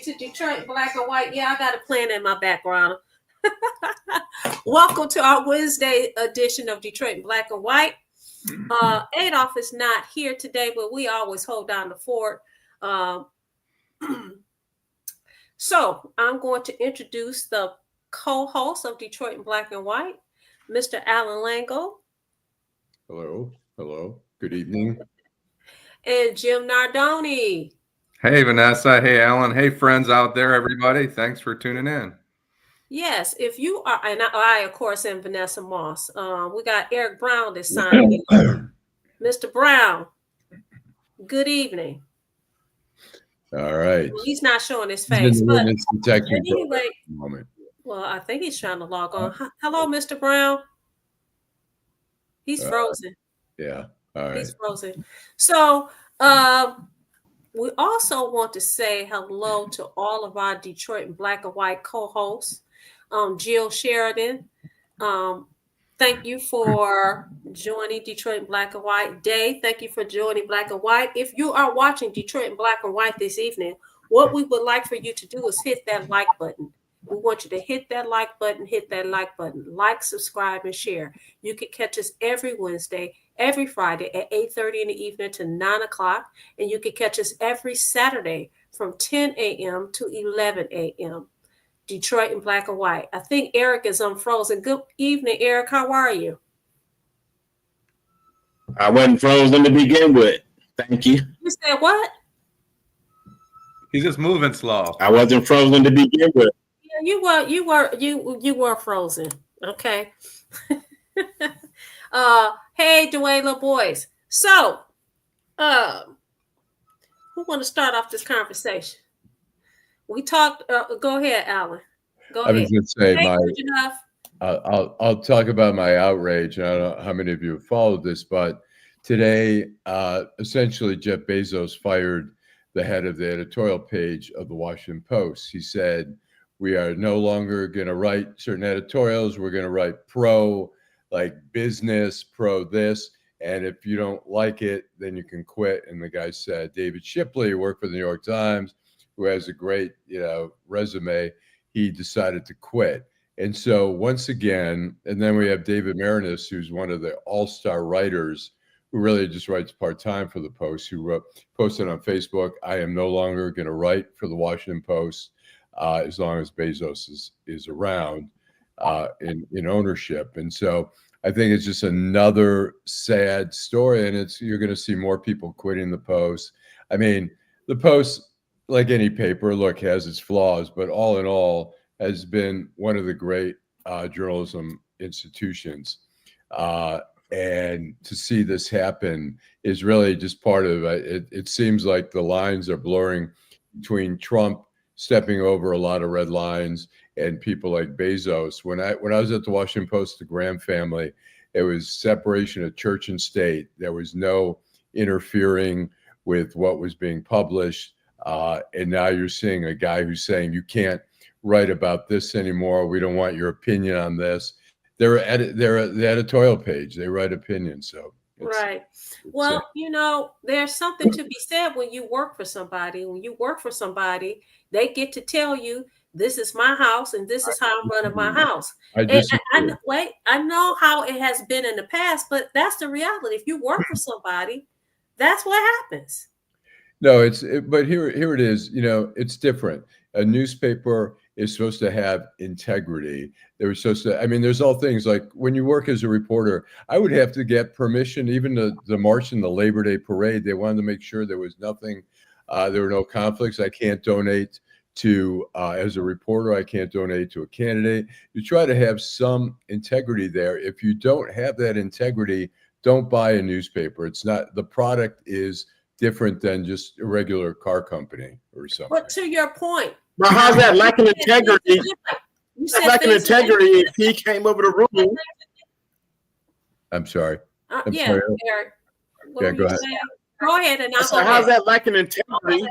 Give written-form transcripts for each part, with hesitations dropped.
to Detroit Black and White. Yeah, I got a plan in my background. Welcome to our Wednesday edition of Detroit Black and White. Adolph is not here today, but we always hold down the fort. So I'm going to introduce the co-host of Detroit Black and White, Mr. Allan Lengel. Hello. Hello. Good evening. And Jim Nardone. Hey, Vanessa. Hey, Allan. Hey, friends out there, everybody. Thanks for tuning in. Yes, if you are, and I of course, am Vanessa Moss. We got Eric Brown this signing in. Mr. Brown, good evening. All right. Well, he's not showing his face, but anyway, moment. Well, I think he's trying to log on. Hello, Mr. Brown. He's frozen. Yeah. All right. He's frozen. So, we also want to say hello to all of our Detroit Black and White co-hosts. Jill Sheridan, thank you for joining Detroit Black and White. Day, thank you for joining Black and White. If you are watching Detroit Black and White this evening, what we would like for you to do is hit that like button. We want you to hit that like button, like, subscribe, and share. You can catch us every Wednesday, every Friday at 8:30 in the evening to 9 o'clock. And you can catch us every Saturday from 10 a.m. to 11 a.m. Detroit in Black and White. I think Eric is unfrozen. Good evening, Eric. How are you? I wasn't frozen to begin with. Thank you. You said what? He's just moving slow. I wasn't frozen to begin with. Yeah, you were frozen. Okay. Hey, Dwayne boys. So, who want to start off this conversation? We talked. Go ahead, Allan. Go ahead. I was going to say I'll talk about my outrage. I don't know how many of you have followed this, but today, essentially, Jeff Bezos fired the head of the editorial page of the Washington Post. He said, "We are no longer going to write certain editorials. We're going to write pro, like business, pro this. And if you don't like it, then you can quit." And the guy said, David Shipley, worked for the New York Times, who has a great, resume. He decided to quit. And so once again, and then we have David Marinus, who's one of the all-star writers who really just writes part-time for the Post, who posted on Facebook, "I am no longer going to write for the Washington Post as long as Bezos is around in ownership." And so I think it's just another sad story, and you're going to see more people quitting the Post. I mean, the Post, like any paper, has its flaws, but all in all has been one of the great journalism institutions. And to see this happen is really just part of it. It seems like the lines are blurring between Trump stepping over a lot of red lines and people like Bezos. When I was at the Washington Post, the Graham family, it was separation of church and state. There was no interfering with what was being published. And now you're seeing a guy who's saying, "You can't write about this anymore. We don't want your opinion on this." They're the editorial page. They write opinions. So right. Well, there's something to be said when you work for somebody. When you work for somebody, they get to tell you, "This is my house, and this is how I'm running my house." I know how it has been in the past, but that's the reality. If you work for somebody, that's what happens. No, but here it is. It's different. A newspaper is supposed to have integrity. They were supposed to. There's all things like when you work as a reporter, I would have to get permission, even the march and the Labor Day parade. They wanted to make sure there was nothing, there were no conflicts. I can't donate to, as a reporter, I can't donate to a candidate. You try to have some integrity there. If you don't have that integrity, don't buy a newspaper. It's not, the product is different than just a regular car company or something. But to your point, but how's that lacking integrity? Lacking integrity if he came over the room. I'm sorry. Eric. Yeah, go ahead. Go ahead. And how's that lacking integrity?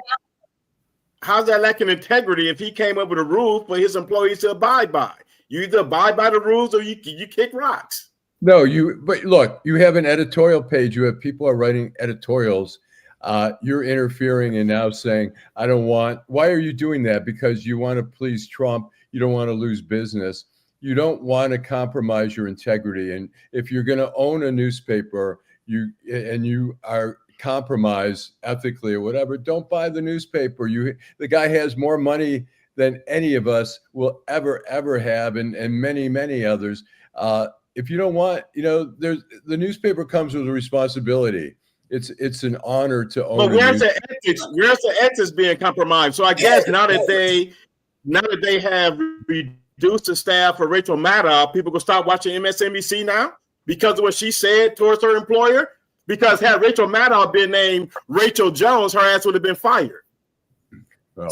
How's that lacking integrity if he came up with a rule for his employees to abide by? You either abide by the rules or you kick rocks. No, but look, you have an editorial page. You have people are writing editorials you're interfering and now saying, I don't want, why are you doing that? Because you want to please Trump. You don't want to lose business. You don't want to compromise your integrity. And if you're going to own a newspaper, you are compromised ethically or whatever, don't buy the newspaper. The guy has more money than any of us will ever have, and many others. If you don't want, the newspaper comes with a responsibility. It's an honor to own. But where's the ethics? Where's the ethics being compromised? So I guess now that they have reduced the staff for Rachel Maddow, people will stop watching MSNBC now because of what she said towards her employer. Because had Rachel Maddow been named Rachel Jones, her ass would have been fired. Well.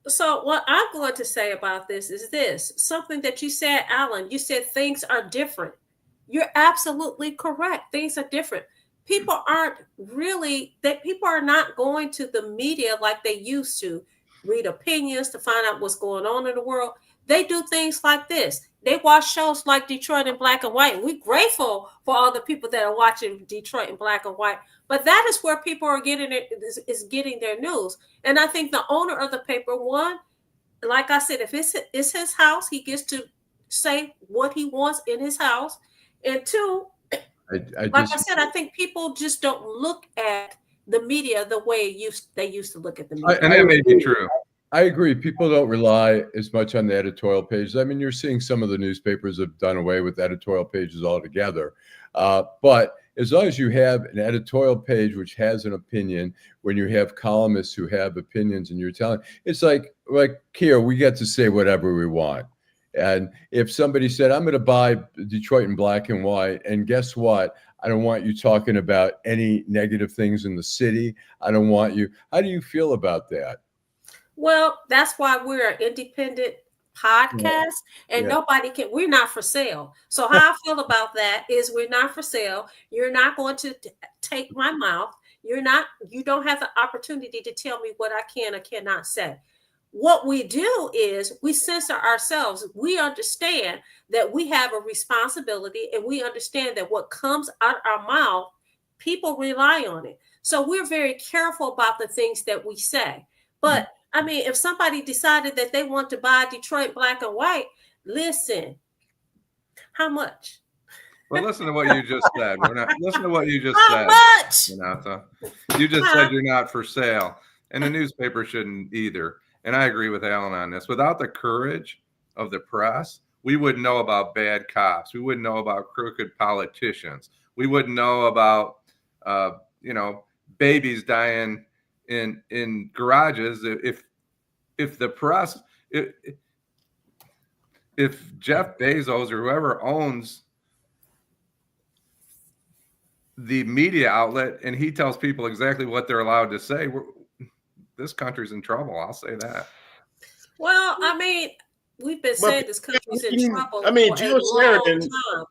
So what I'm going to say about this is this. Something that you said, Allan, you said things are different. You're absolutely correct. Things are different. People are not going to the media like they used to, read opinions to find out what's going on in the world. They do things like this. They watch shows like Detroit in black and white. We're grateful for all the people that are watching Detroit in black and white. But that is where people are getting their news. And I think the owner of the paper, one, like I said, if it's his house, he gets to say what he wants in his house. And two, I think people just don't look at the media the way they used to look at the media. And that may be true. I agree. People don't rely as much on the editorial pages. I mean, you're seeing some of the newspapers have done away with editorial pages altogether. But as long as you have an editorial page which has an opinion, when you have columnists who have opinions and you're telling, it's like here, we get to say whatever we want. And if somebody said, I'm going to buy Detroit in black and white, and guess what? I don't want you talking about any negative things in the city. I don't want you. How do you feel about that? Well, that's why we're an independent podcast and we're not for sale. So how I feel about that is we're not for sale. You're not going to take my mouth. You don't have the opportunity to tell me what I can or cannot say. What we do is we censor ourselves. We understand that we have a responsibility, and we understand that what comes out of our mouth, people rely on it. So we're very careful about the things that we say. But I mean, if somebody decided that they want to buy Detroit black and white, listen, how much? Well, listen to what you just said. Listen to what you just said. How much? Renata. You just said you're not for sale, and the newspaper shouldn't either. And I agree with Allan on this. Without the courage of the press, we wouldn't know about bad cops. We wouldn't know about crooked politicians. We wouldn't know about, babies dying in garages. If the press, if Jeff Bezos or whoever owns the media outlet and he tells people exactly what they're allowed to say, this country's in trouble. I'll say that. Well, I mean, we've been saying this country's in trouble for a long time.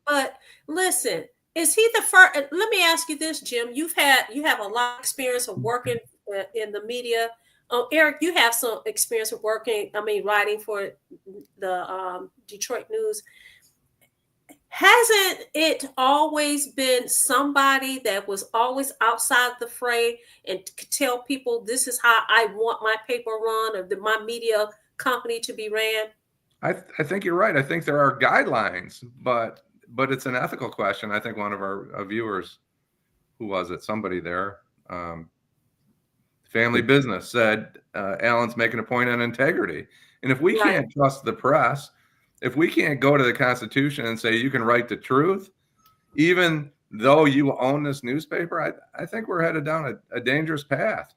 But listen, is he the first? Let me ask you this, Jim. You have a lot of experience of working in the media. Eric, you have some experience of writing for the Detroit News. Hasn't it always been somebody that was always outside the fray and could tell people this is how I want my paper run or my media company to be ran? I think you're right. I think there are guidelines, but it's an ethical question. I think one of our viewers, who was it? Somebody there, Family Business, said Allan's making a point on integrity. And if we can't trust the press, if we can't go to the Constitution and say you can write the truth, even though you own this newspaper, I think we're headed down a dangerous path.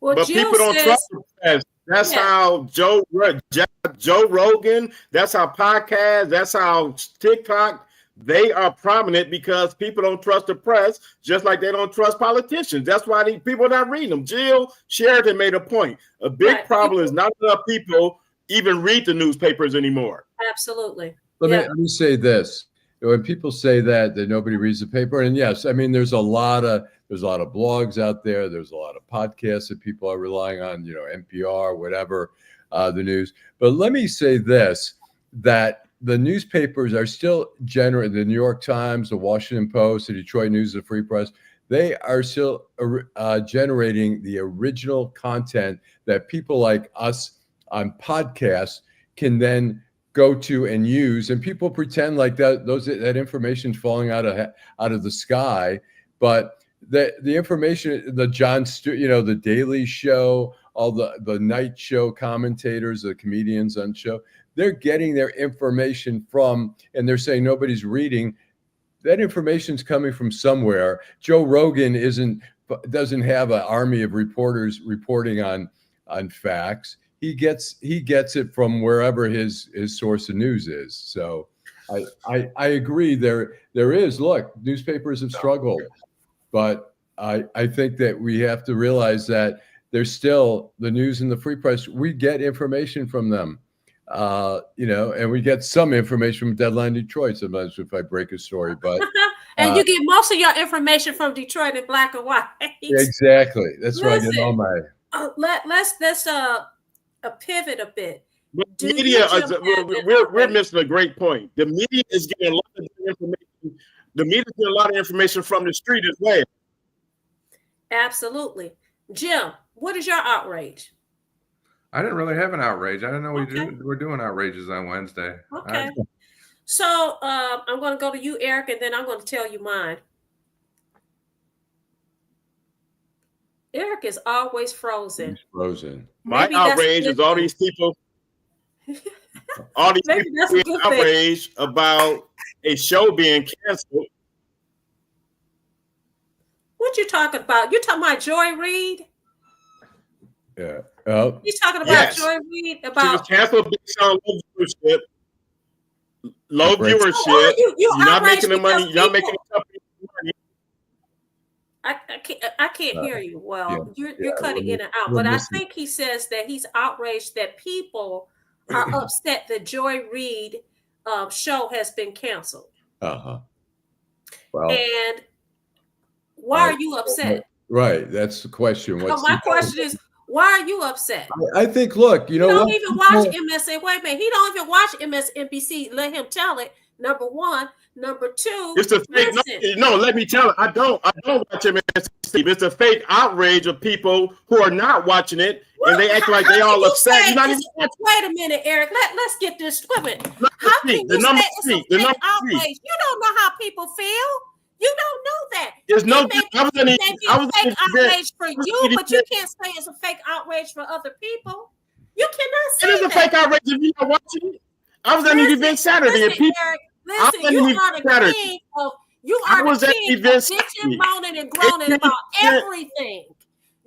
Well, but people don't trust the press. That's how Joe Rogan, that's how podcasts, that's how TikTok, they are prominent because people don't trust the press, just like they don't trust politicians. That's why people are not reading them. Jill Sheridan made a point. A big problem is not enough people even read the newspapers anymore. Absolutely. Let me say this. When people say that nobody reads the paper, and yes, I mean, there's a lot of blogs out there. There's a lot of podcasts that people are relying on, NPR, whatever, the news. But let me say this, that the newspapers are still the New York Times, the Washington Post, the Detroit News, the Free Press, they are still generating the original content that people like us on podcasts can then go to and use. And people pretend like that information is falling out of the sky, but the information, the Jon Stewart, the Daily Show, all the night show commentators, the comedians on show, they're getting their information from, and they're saying nobody's reading. That information's coming from somewhere. Joe Rogan doesn't have an army of reporters reporting on facts. He gets it from wherever his source of news is. So I agree. There is, look, newspapers have struggled, but I think that we have to realize that there's still the news and the free press. We get information from them. And we get some information from Deadline Detroit sometimes if I break a story, but and you get most of your information from Detroit in black and white. Exactly. That's right. I get all my. Let's pivot a bit. But the media, we're missing a great point. The media is getting a lot of information. The media is getting a lot of information from the street as well. Absolutely, Jim. What is your outrage? I didn't really have an outrage. I didn't know we're doing outrages on Wednesday. Okay. So I'm going to go to you, Eric, and then I'm going to tell you mine. Eric is always frozen. He's frozen. My outrage is all these people. All these people being outraged about a show being canceled. What you talking about? You talking about Joy Reid? Yeah. He's talking about Joy Reid. About she was canceled based on low viewership. Low viewership. You're not making the money. You're not making the company money. I can't hear you well. You're cutting in and out. But I think he says that he's outraged that people are upset that Joy Reid show has been canceled. Well, and why are you upset? Right, that's the question. My question is, why are you upset? I think, look, you know, don't even watch MSN. Wait a minute, he don't even watch MSNBC. Let him tell it. Number one. Number two, it's a fake. No, let me tell it. I don't watch MSNBC. It's a fake outrage of people who are not watching it, and they act like they all upset. Wait a minute, Eric. Let's get this straight. How can you say it's a fake outrage? You don't know how people feel. You don't know that. There's no. I was fake outrage for you, but you can't say it's a fake outrage for other people. You cannot say it is a fake outrage if you're not watching it. I was at an event Saturday, and people. Listen, you are the king of bitching, moaning, and groaning about everything.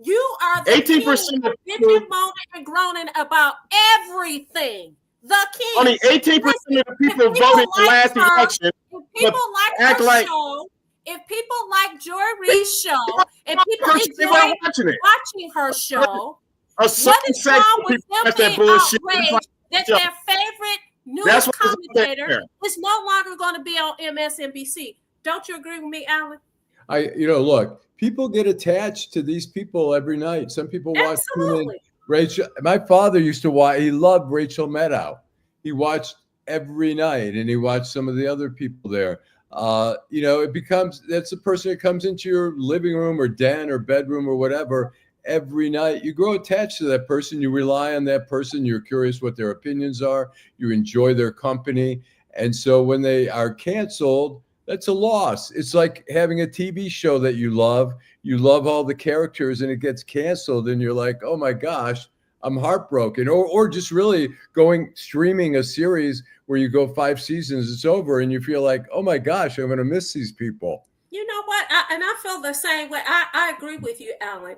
You are the 18% of bitching, moaning, and groaning about everything. The king. Only 18% of the people voted in the last election. If people like her show, if people like Joy Reid's show, and people enjoy watching her show, what is wrong with them being outraged that their favorite news commentator is no longer going to be on MSNBC? Don't you agree with me, Allan? Look, people get attached to these people every night. Some people watch Rachel. My father used to watch. He loved Rachel Maddow. He watched every night, and he watched some of the other people there. It becomes that's the person that comes into your living room or den or bedroom or whatever every night. You grow attached to that person. You rely on that person. You're curious what their opinions are. You enjoy their company. And so when they are canceled, that's a loss. It's like having a TV show that you love. You love all the characters and it gets canceled. And you're like, oh my gosh, I'm heartbroken. Or just really streaming a series where you go 5 seasons, it's over. And you feel like, oh my gosh, I'm going to miss these people. You know what? I feel the same way. I agree with you, Allan.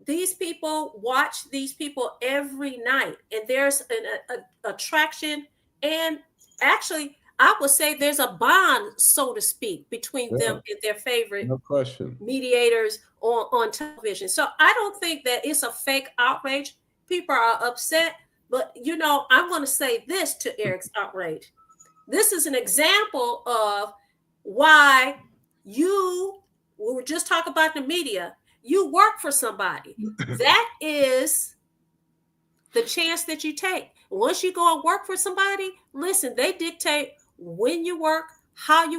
These people watch these people every night, and there's an attraction, and actually, I would say there's a bond, so to speak, between them and their favorite mediators on television. So I don't think that it's a fake outrage. People are upset, but I'm going to say this to Eric's outrage. This is an example of why we were just talking about the media. You work for somebody. That is the chance that you take. Once you go and work for somebody, listen, they dictate when you work, how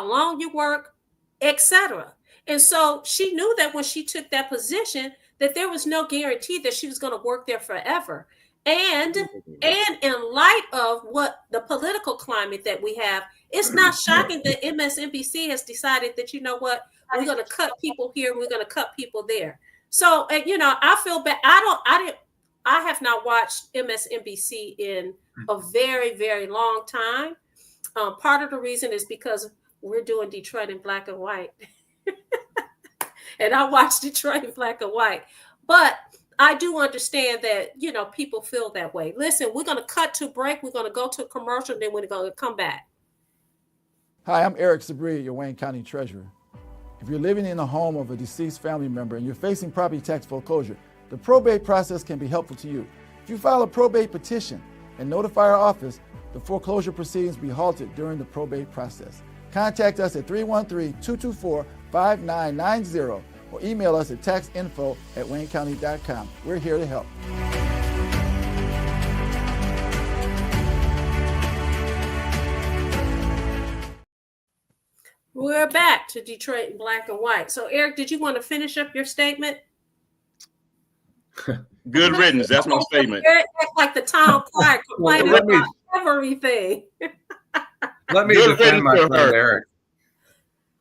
long you work, etc. And so she knew that when she took that position, that there was no guarantee that she was going to work there forever. And in light of what the political climate that we have, it's not shocking that MSNBC has decided that, you know what, we're going to cut people here, we're going to cut people there. So, you know, I feel bad. I have not watched MSNBC in a very, very long time. Part of the reason is because we're doing Detroit in black and white. And I watch Detroit in black and white. But I do understand that, you know, people feel that way. Listen, we're going to cut to break. We're going to go to a commercial, then we're going to come back. Hi, I'm Eric Sabria, your Wayne County Treasurer. If you're living in the home of a deceased family member and you're facing property tax foreclosure, the probate process can be helpful to you. If you file a probate petition and notify our office, the foreclosure proceedings will be halted during the probate process. Contact us at 313-224-5990 or email us at taxinfo@waynecounty.com. We're here to help. We're back to Detroit in black and white. So, Eric, did you want to finish up your statement? Good riddance. That's my statement. Eric acts like the town crier complaining about everything. Let me defend my friend Eric.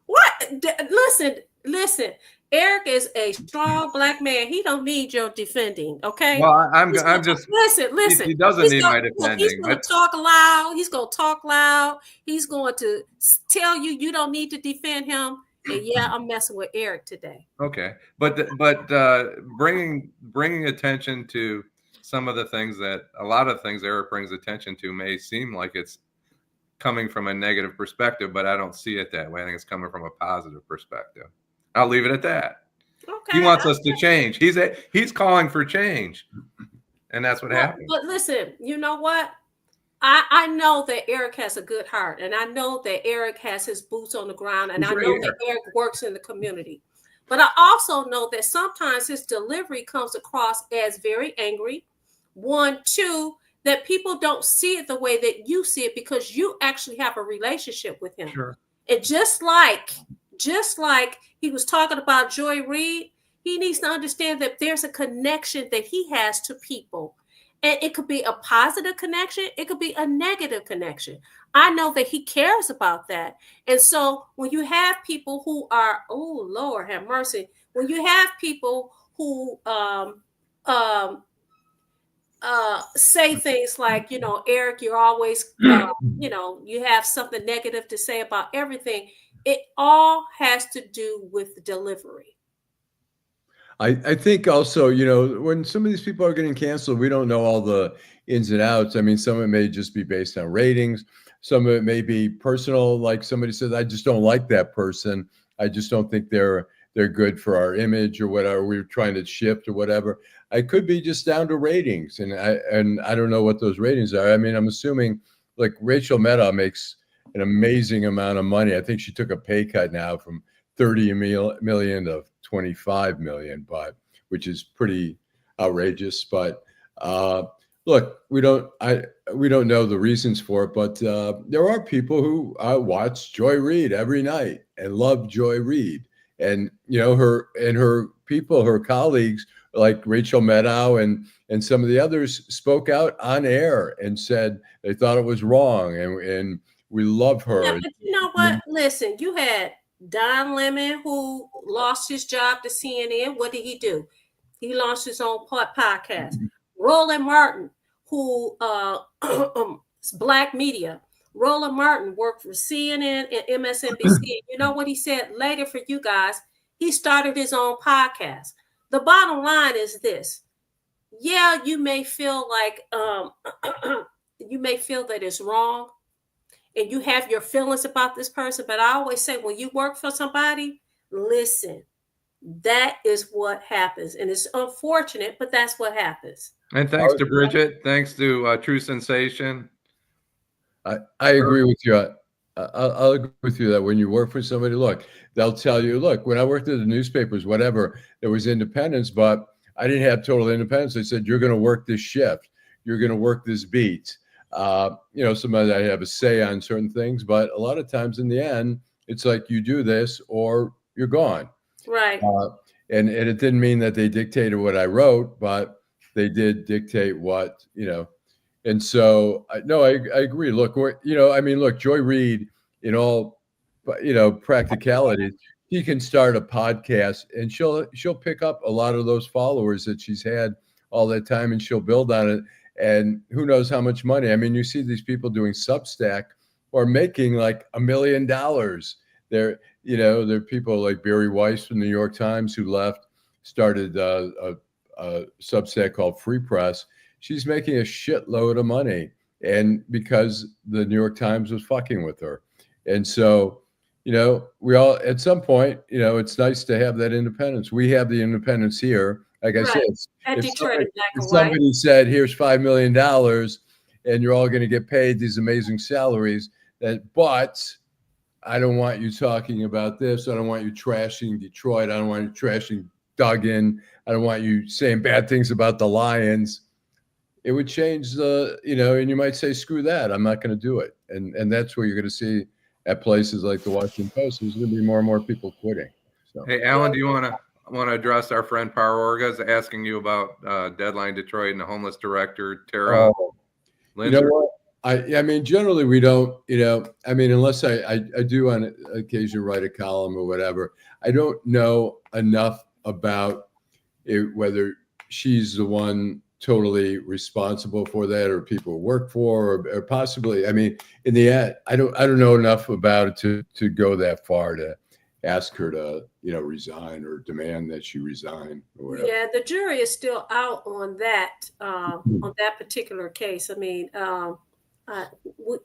What? Listen. Eric is a strong black man. He don't need your defending, okay? Well, I'm just listen. He doesn't need my defending. He's going to talk loud. He's going to talk loud. He's going to tell you don't need to defend him. And yeah, I'm messing with Eric today. Okay, but bringing attention to some of the things that a lot of things Eric brings attention to may seem like it's coming from a negative perspective, but I don't see it that way. I think it's coming from a positive perspective. I'll leave it at that. Okay. He wants us to change. He's calling for change, and that's what happened. But listen, you know what? I know that Eric has a good heart, and I know that Eric has his boots on the ground, and I know that Eric works in the community. But I also know that sometimes his delivery comes across as very angry. 1, 2, that people don't see it the way that you see it because you actually have a relationship with him. Sure. And just like he was talking about Joy Reid, he needs to understand that there's a connection that he has to people. And it could be a positive connection. It could be a negative connection. I know that he cares about that. And so when you have people who are, oh, Lord have mercy, when you have people who say things like, you know, Eric, you're always, you know, you have something negative to say about everything. It all has to do with delivery. I think also, you know, when some of these people are getting canceled, we don't know all the ins and outs. I mean, some of it may just be based on ratings. Some of it may be personal. Like somebody says, I just don't like that person. I just don't think they're good for our image or whatever. We're trying to shift or whatever. It could be just down to ratings. And I don't know what those ratings are. I mean, I'm assuming like Rachel Maddow makes an amazing amount of money. I think she took a pay cut now from 30 million to 25 million, but which is pretty outrageous. But look, we don't know the reasons for it, but there are people who watch Joy Reid every night and love Joy Reid, and you know her people, her colleagues like Rachel Maddow and some of the others spoke out on air and said they thought it was wrong, and we love her. Yeah, but you know what? Listen, you had Don Lemon, who lost his job to CNN. What did he do? He launched his own podcast. Roland Martin, who black media. Roland Martin worked for CNN and MSNBC. You know what he said later for you guys? He started his own podcast. The bottom line is this. Yeah, you may feel like you may feel that it's wrong, and you have your feelings about this person. But I always say, when you work for somebody, listen, that is what happens. And it's unfortunate, but that's what happens. And thanks to Bridget. Thanks to True Sensation. I agree with you. I'll agree with you that when you work for somebody, look, they'll tell you, look, when I worked at the newspapers, whatever, there was independence, but I didn't have total independence. They said, you're going to work this shift. You're going to work this beat. You know, sometimes I have a say on certain things, but a lot of times in the end, it's like you do this or you're gone. Right. And it didn't mean that they dictated what I wrote, but they did dictate what, and so I agree. Look, look, Joy Reid, in all, practicality, she can start a podcast and she'll pick up a lot of those followers that she's had all that time, and she'll build on it. And who knows how much money? I mean, you see these people doing Substack or making like $1 million. There are people like Barry Weiss from the New York Times who left, started a Substack called Free Press. She's making a shitload of money, and because the New York Times was fucking with her. And so, we all, at some point, it's nice to have that independence. We have the independence here. Like I said, if somebody said, here's $5 million and you're all going to get paid these amazing salaries, but I don't want you talking about this. I don't want you trashing Detroit. I don't want you trashing Duggan. I don't want you saying bad things about the Lions. It would change and you might say, screw that. I'm not going to do it. And that's where you're going to see at places like the Washington Post, there's going to be more and more people quitting. So. Hey, Allan, do you want to address our friend Parorga's asking you about Deadline Detroit and the homeless director, Tara Linder? You know what? I mean, generally we don't, unless I do on occasion write a column or whatever, I don't know enough about it, whether she's the one totally responsible for that or people work for, or possibly, I mean, in the end, I don't know enough about it to go that far to ask her to, resign or demand that she resign or whatever. Yeah, the jury is still out on that particular case. I mean,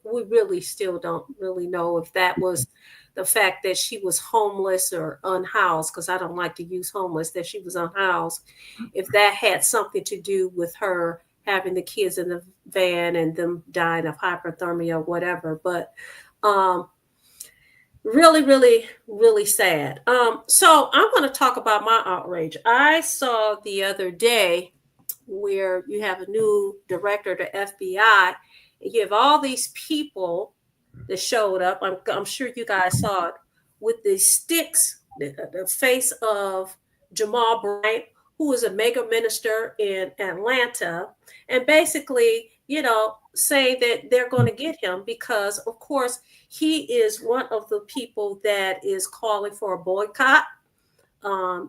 we really still don't really know if that was the fact that she was homeless or unhoused, because I don't like to use homeless, that she was unhoused, if that had something to do with her having the kids in the van and them dying of hypothermia or whatever. But really, really, really sad. So I'm going to talk about my outrage. I saw the other day where you have a new director of the FBI, and you have all these people that showed up. I'm sure you guys saw it, with the sticks, the face of Jamal Bryant, who is a mega minister in Atlanta, and basically, saying that they're going to get him because, of course, he is one of the people that is calling for a boycott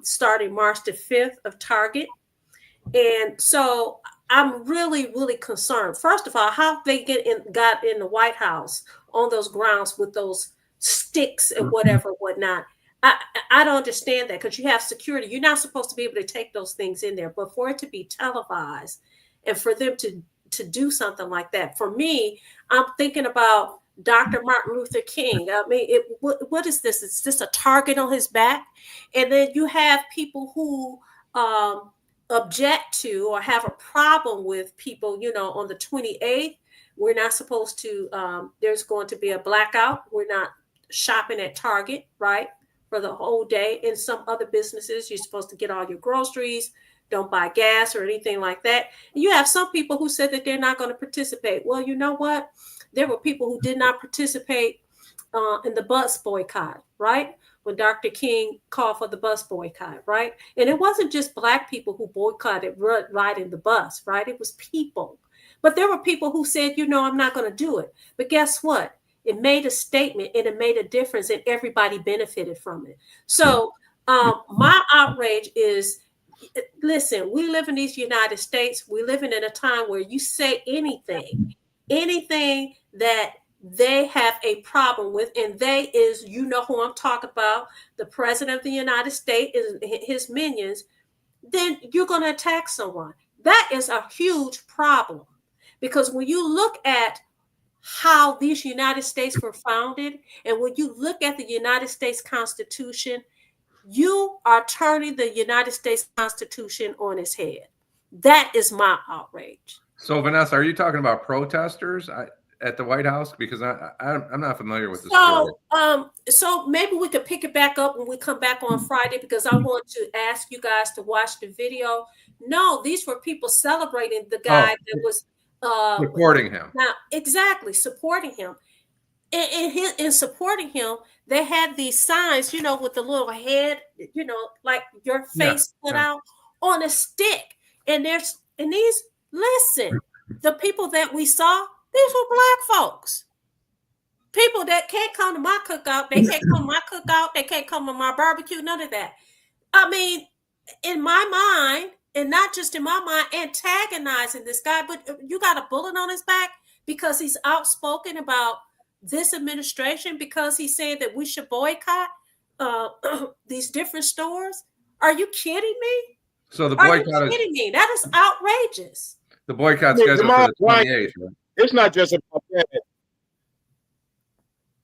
starting March the 5th of Target. And so I'm really, really concerned. First of all, how they got in the White House on those grounds with those sticks and whatnot. I don't understand that, because you have security. You're not supposed to be able to take those things in there, but for it to be televised and for them to do something like that, for me, I'm thinking about Dr. Martin Luther King. I mean, what is this? Is this a target on his back? And then you have people who object to or have a problem with people, on the 28th, we're not supposed to, there's going to be a blackout. We're not shopping at Target, right, for the whole day. In some other businesses, you're supposed to get all your groceries, don't buy gas or anything like that. And you have some people who said that they're not going to participate. Well, you know what? There were people who did not participate in the bus boycott, right? When Dr. King called for the bus boycott, right? And it wasn't just Black people who boycotted riding the bus, right? It was people. But there were people who said, I'm not going to do it. But guess what? It made a statement and it made a difference, and everybody benefited from it. So my outrage is, listen, we live in these United States. We live in a time where you say anything that they have a problem with, and they is, who I'm talking about, the president of the United States and his minions, then you're going to attack someone. That is a huge problem, because when you look at how these United States were founded, and when you look at the United States Constitution, you are turning the United States Constitution on its head. That is my outrage. So, Vanessa, are you talking about protesters at the White House? Because I'm not familiar with this story. So maybe we could pick it back up when we come back on Friday, because I want to ask you guys to watch the video. No, these were people celebrating the guy that was supporting him. Now, exactly, supporting him. In supporting him, they had these signs, with the little head, like your face put out on a stick. And listen, the people that we saw, these were Black folks. People that can't come to my cookout, they can't come to my cookout, they can't come to my barbecue, none of that. I mean, in my mind, and not just in my mind, antagonizing this guy, but you got a bullet on his back because he's outspoken about this administration, because he's saying that we should boycott these different stores. Are you kidding me? So the boycott Are you kidding me? That is outrageous. The boycott scheduled for the 28th. It's not just about that.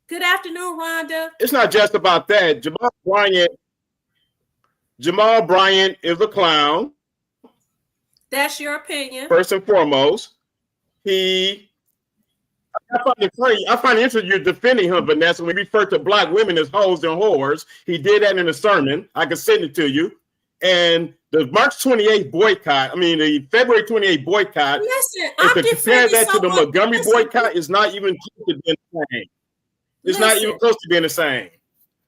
Good afternoon, Rhonda. It's not just about that. Jamal Bryant is a clown. That's your opinion. First and foremost, I find it funny. I find it interesting you're defending him, Vanessa. When we refer to Black women as hoes and whores, he did that in a sermon. I can send it to you. And the March 28th boycott, the February 28th boycott, listen, if you compare that to the Montgomery boycott, it's not even close to being the same. It's not even close to being the same.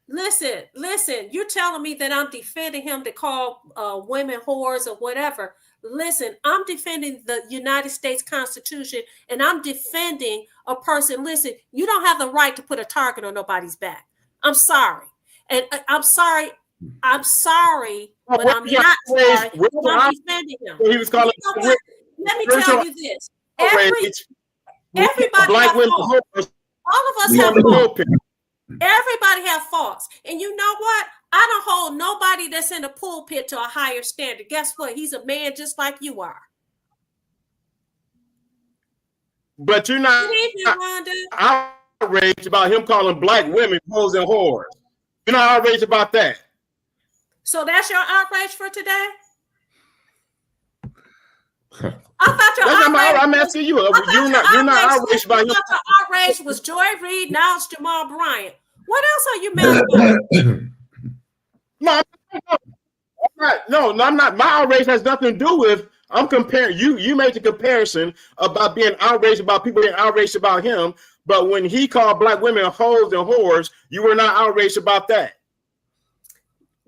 Listen, you're telling me that I'm defending him to call women whores or whatever. Listen, I'm defending the United States Constitution, and I'm defending a person. Listen, you don't have the right to put a target on nobody's back. I'm sorry. And I'm sorry, but I'm not sorry. But I'm defending him. He was calling. Let me tell you this. Everybody Black women. All of us have faults. Everybody have faults. And you know what? I don't hold nobody that's in the pulpit to a higher standard. Guess what? He's a man just like you are. But you're not outraged about him calling Black women hoes and whores. You're not outraged about that. So that's your outrage for today? I thought your outrage. I'm asking you. You're not outraged by him. I thought your outrage was Joy Reid. Now it's Jamal Bryant. What else are you mad about? No, I'm not. My outrage has nothing to do with. I'm comparing. You made the comparison about being outraged about people being outraged about him. But when he called Black women hoes and whores, you were not outraged about that.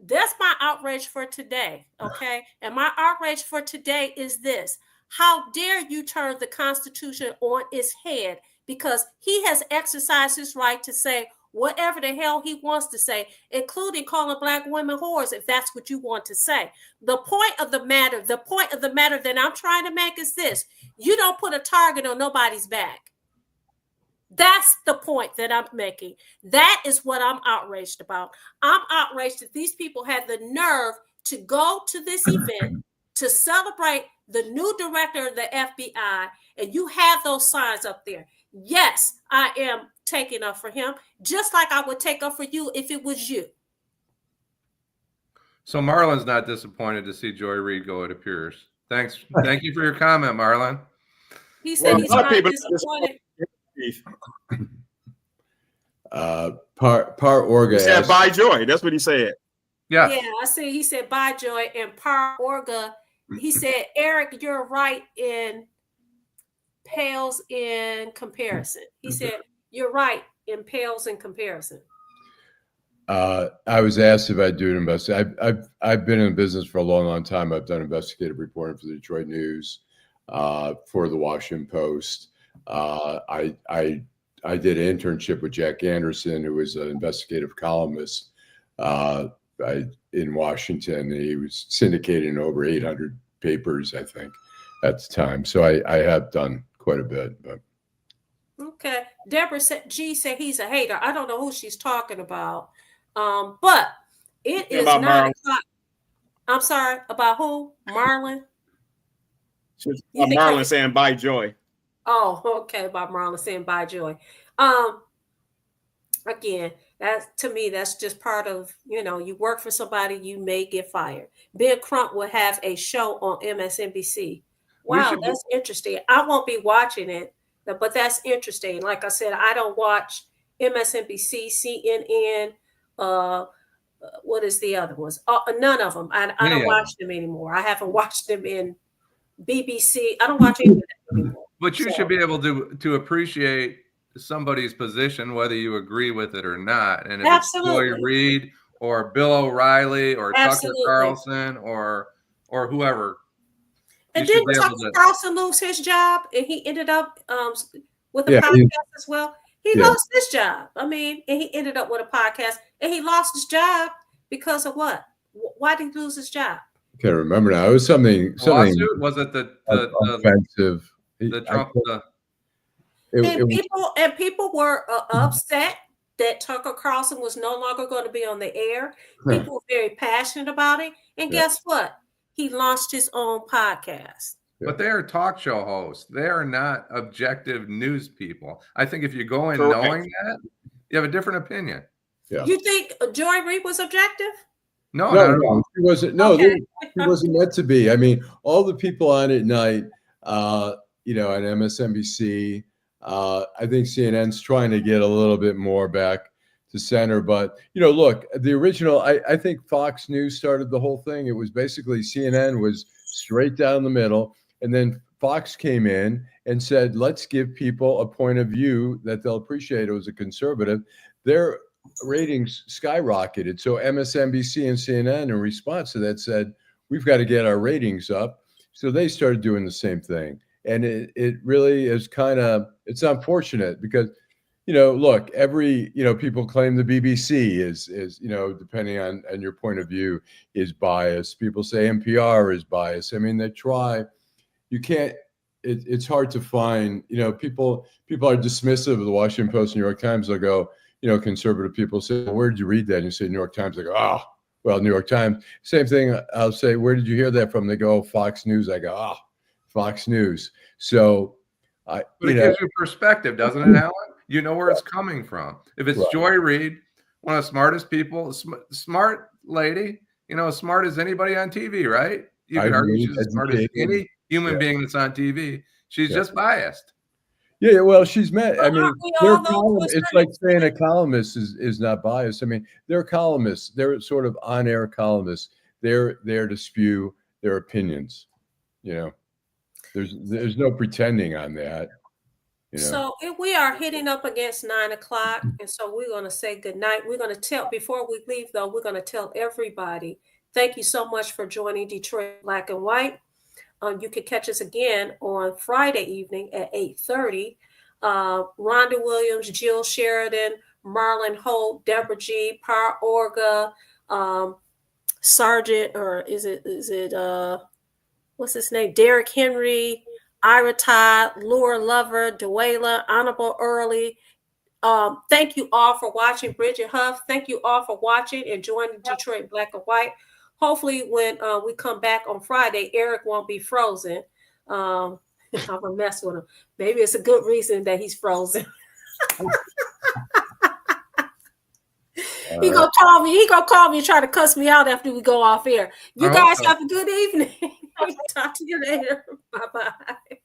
That's my outrage for today, okay? And my outrage for today is this. How dare you turn the Constitution on its head, because he has exercised his right to say whatever the hell he wants to say, including calling Black women whores, if that's what you want to say. The point of the matter that I'm trying to make is this. You don't put a target on nobody's back. That's the point that I'm making. That is what I'm outraged about. I'm outraged that these people had the nerve to go to this event to celebrate the new director of the FBI, and you have those signs up there. Yes, I am taking up for him, just like I would take up for you if it was you. So Marlon's not disappointed to see Joy Reid go, it appears. Thanks. Thank you for your comment, Marlon. He said he's not disappointed. Par Orga. He said by Joy. That's what he said. Yeah. Yeah, I see. He said by Joy, and Par Orga. He said, Eric, you're right in pales in comparison. He said, you're right in pales in comparison. I was asked if I'd do an investigation. I've been in business for a long time. I've done investigative reporting for the Detroit News, for the Washington Post. I did an internship with Jack Anderson, who was an investigative columnist in Washington. He was syndicating over 800 papers, I think, at the time. So I have done quite a bit. But. Okay. Deborah G said he's a hater. I don't know who she's talking about. But it is 9 o'clock. I'm sorry, about who? Marlon? Marlon saying bye, Joy. Oh, okay. By Marlon saying bye, Joy. Again, to me, that's just part of, you work for somebody, you may get fired. Ben Crump will have a show on MSNBC. Wow, that's interesting. I won't be watching it, but that's interesting. Like I said, I don't watch MSNBC, CNN, what is the other ones? None of them. I don't watch them anymore. I haven't watched them in BBC. I don't watch any of them anymore. But you should be able to appreciate somebody's position, whether you agree with it or not. And if Absolutely. it's Joy Reid or Bill O'Reilly or Absolutely. Tucker Carlson or whoever. And didn't Tucker Carlson lose his job, and he ended up with a podcast as well? He lost his job. I mean, and he ended up with a podcast, and he lost his job because of what? Why did he lose his job? I can't remember now. It was something. Lawsuit? Was it the offensive? The Trump. People were upset that Tucker Carlson was no longer going to be on the air. People were very passionate about it, and guess what? He launched his own podcast. But they are talk show hosts. They are not objective news people. I think if you go in knowing that, you have a different opinion. Yeah. You think Joy Reid was objective? No, he wasn't. No, he wasn't meant to be. I mean, all the people on at night, on MSNBC, I think CNN's trying to get a little bit more back to center. But, look, the original, I think Fox News started the whole thing. It was basically CNN was straight down the middle. And then Fox came in and said, let's give people a point of view that they'll appreciate. It was a conservative. Their ratings skyrocketed. So MSNBC and CNN in response to that said, we've got to get our ratings up. So they started doing the same thing. And it really is it's unfortunate because, look, people claim the BBC is depending on your point of view, is biased. People say NPR is biased. I mean, they try. You can't, it's hard to find, people are dismissive of the Washington Post, New York Times. They'll go, conservative people say, well, where did you read that? And you say New York Times. They go, well, New York Times. Same thing. I'll say, where did you hear that from? They go, Fox News. I go, Fox News. So, but it gives you perspective, doesn't it, Alan? You know where it's coming from. If it's Joy Reid, one of the smartest people, smart lady, as smart as anybody on TV, right? You can argue she's as smart as any human being that's on TV. She's just biased. Yeah, well, she's met. I mean, it's like saying a columnist is not biased. I mean, they're columnists. They're sort of on-air columnists. They're there to spew their opinions. There's no pretending on that. So we are hitting up against 9:00, and so we're going to say goodnight. We're going to tell, before we leave, though, we're going to tell everybody, thank you so much for joining Detroit Black and White. You can catch us again on Friday evening at 8:30. Rhonda Williams, Jill Sheridan, Marlon Holt, Deborah G, Par Orga, Sergeant, or is it what's his name? Derek Henry, Ira Todd, Laura Lover, Duela, Honorable Early. Thank you all for watching. Bridget Huff, thank you all for watching and joining Detroit Black and White. Hopefully when we come back on Friday, Eric won't be frozen. I'm gonna mess with him. Maybe it's a good reason that he's frozen. He gonna call me. He gonna call me and try to cuss me out after we go off air. You guys have a good evening. Talk to you later. Bye-bye.